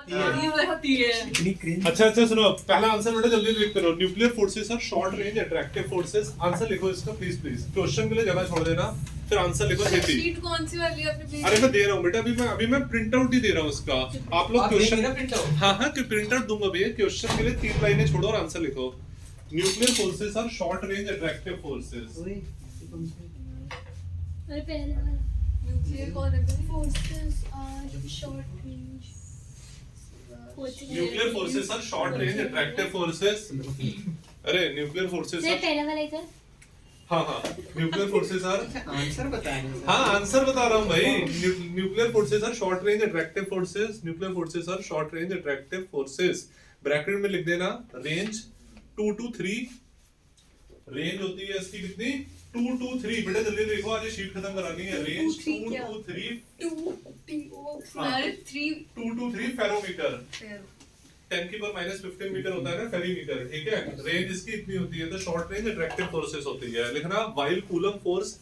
अच्छा अच्छा सुनो, पहला आंसर बेटा जल्दी लिख करो। Nuclear forces are short range attractive forces. Answer लिखो इसका प्लीज प्लीज, क्वेश्चन के लिए जगह छोड़ देना, फिर आंसर लिखो छेती। शीट कौन सी वाली है आपने? अरे मैं दे रहा हूँ बेटा, अभी मैं प्रिंट आउट ही दे रहा हूँ उसका। आप लोग क्वेश्चन, हाँ हाँ प्रिंट आउट दूंगा भैया। क्वेश्चन के लिए 3 लाइनें छोड़ो और आंसर लिखो। Nuclear forces are short range attractive forces. अरे पहले वाला न्यूक्लियर कौन है? Forces are short range nuclear forces are short range attractive forces. अरे न्यूक्लियर फोर्सेस आर, पहले वाला इधर। हाँ हाँ न्यूक्लियर फोर्सेस आर, आंसर बताएंगे। हाँ आंसर बता रहा हूँ भाई। Nuclear forces are short range attractive forces. Nuclear forces are short range attractive forces. Bracket में लिख देना रेंज 2 to 3। रेंज होती है इसकी कितनी? 2 to 3। बेटा जल्दी देखो, आज ये शीट खत्म करानी है। Range 2 to 3 2 to 3 spherometer. 10 की पावर -15 मीटर होता है ना फेरीमीटर, ठीक है। रेंज इसकी इतनी होती है, तो शॉर्ट रेंज अट्रैक्टिव फोर्सेस होती है। लिखना while coulomb force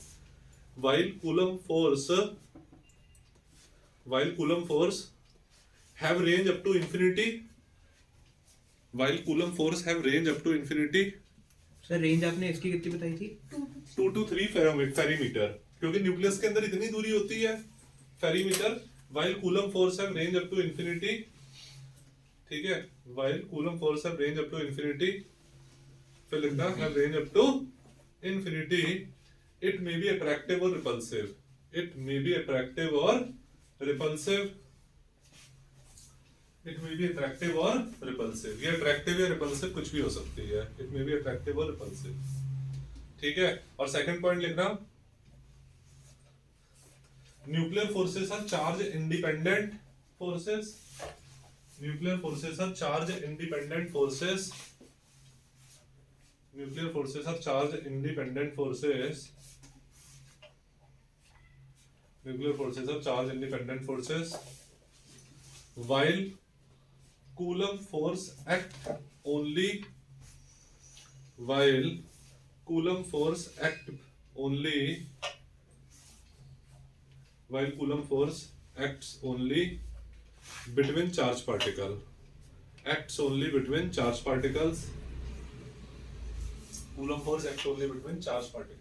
have range up to infinity. While coulomb force have range up to infinity. Sir range आपने इसकी कितनी बताई थी? 2 to 3 फेरीमीटर, क्योंकि न्यूक्लियस के अंदर इतनी दूरी होती है fermimeter. While coulomb force have range up to infinity, ठीक है। While coulomb force have range up to infinity, फिर लिखना have range up to infinity. It may be attractive और repulsive. It may be attractive और repulsive. It may be attractive और repulsive. ये attractive या repulsive कुछ भी हो सकती है। इट मे बी अट्रैक्टिव और रिपल्सिव, ठीक है। और सेकंड पॉइंट लिखना nuclear forces are charge independent forces. Nuclear forces are charge independent forces. Nuclear forces are charge independent forces. Nuclear forces are charge independent forces. While Coulomb force act only, while Coulomb force act only, while Coulomb force acts only between charge particle, acts only between charge particles. Coulomb force acts only between charge particles.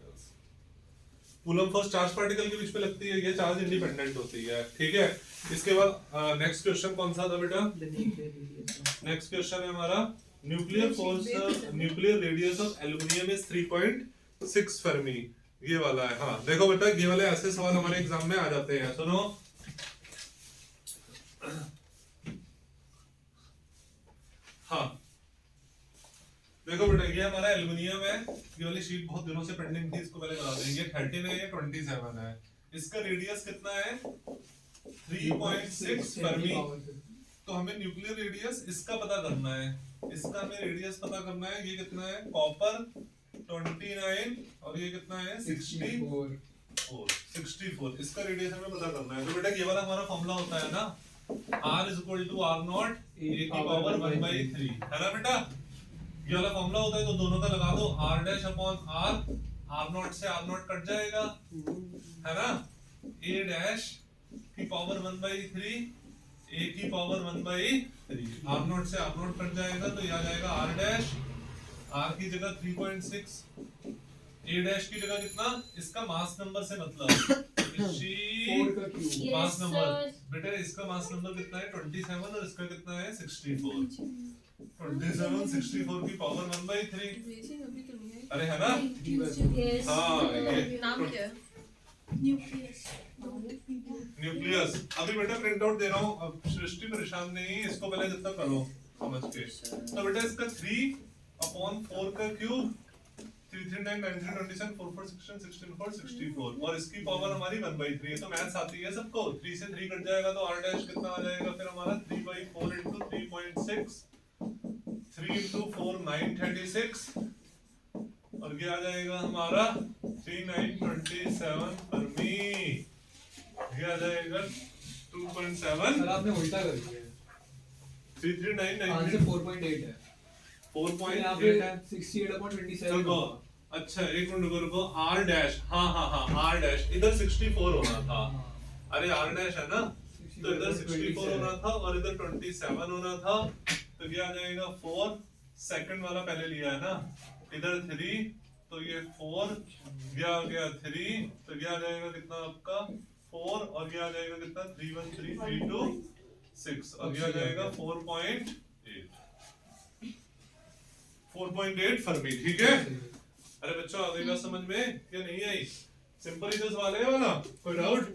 Coulomb force charge particle के बीच में लगती है, ये charge independent होती है, ठीक है। इसके बाद नेक्स्ट क्वेश्चन कौन सा था बेटा? नेक्स्ट क्वेश्चन है हमारा nuclear force, nuclear radius of aluminium is 3.6 Fermi. ये वाला है। हाँ देखो बेटा, ये वाले ऐसे सवाल हमारे एग्जाम में आ जाते हैं। सुनो, हाँ देखो बेटा, ये हमारा एल्युमिनियम है। ये वाली शीट बहुत दिनों से पेंडिंग थी, इसको पहले बता देंगे। 13 है, ये 27 है। इसका रेडियस कितना है? 3.6 फर्मी। तो हमें न्यूक्लियर रेडियस इसका पता करना है। इसका हमें रेडियस पता करना है। ये कितना है? कॉपर 29 और ये कितना है? 64। इसका रेडियस हमें पता करना है। तो बेटा ये वाला हमारा फॉर्मूला होता है ना, R = R0 a⁻1/3, है ना बेटा? ये वाला फॉर्मूला होता है, तो दोनों का लगा दो। R'/R, R0 से R0 कट जाएगा, है ना। a'⁻1/3, a⁻1/3, R0 से R0 कट जाएगा, तो ये आ जाएगा R'। R की जगह 3.6, a' की जगह कितना? इसका मास नंबर से मतलब मास नंबर। बेटा इसका मास नंबर कितना है? 27 और इसका कितना है? 64। 27 64 की पावर 1/3। अरे है ना? हाँ ये नाम क्या है? न्यूक्लियस। अभी बेटा प्रिंट आउट दे रहा हूँ, अब सृष्टि परेशान नहीं, इसको पहले जितना करो समझ के। तो बेटा इसका 3/4 का क्यूब, 3 3 9 9 3 27 4 4 16 16 4 64, और इसकी पावर हमारी 1/3 है। तो मैथ्स आती है सबको। 3 से 3 कट जाएगा, तो R' कितना आ जाएगा फिर हमारा? 3/4 × 3.6, 3 × 4 9 36, और ये आ जाएगा हमारा 3927 फर्मी। ये आ जाएगा 2.7। सर आपने उल्टा कर दिया। 339 आंसर 4.8 है। 4.8 है। 68/27। अच्छा एक मिनट रुको। R', हाँ R', इधर 64 होना था। अरे R' है ना, तो इधर 64 होना था और इधर 27 होना था, तो ये आ जाएगा 4, सेकंड वाला पहले लिया है ना, इधर 3, तो ये 4, ये आ गया 3, तो ये आ जाएगा कितना आपका 4, और ये आ जाएगा कितना 3 1 3 3 2 6, और ये आ जाएगा 4.8 4.8 फर्मी। ठीक है, अरे बच्चों आ गई बात समझ में या नहीं आई? सिंपल इज वाला है वाला, कोई डाउट?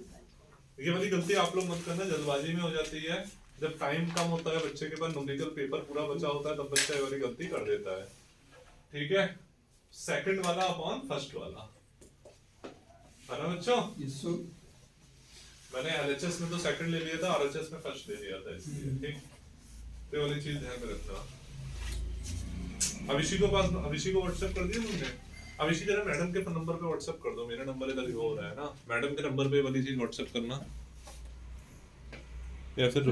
ये वाली गलती आप लोग मत करना, जल्दबाजी में हो जाती है, जब टाइम कम होता है बच्चे के पास, न्यूमेरिकल पेपर पूरा बचा होता है, तब बच्चा ये वाली गलती कर देता है। ठीक है, सेकंड वाला अपॉन फर्स्ट वाला है ना बच्चों? Yes sir. मैंने एलएचएस में तो सेकंड ले लिया था, आरएचएस में फर्स्ट ले लिया था, इसलिए ठीक, तो ये वाली चीज ध्यान में रखना। अभिषेक को व्हाट्सएप कर दिया तुमने? अभिषेक जरा मैडम के नंबर पे व्हाट्सएप कर दो, मेरा नंबर इधर हो रहा है ना, मैडम के नंबर पे वाली चीज व्हाट्सएप करना, या फिर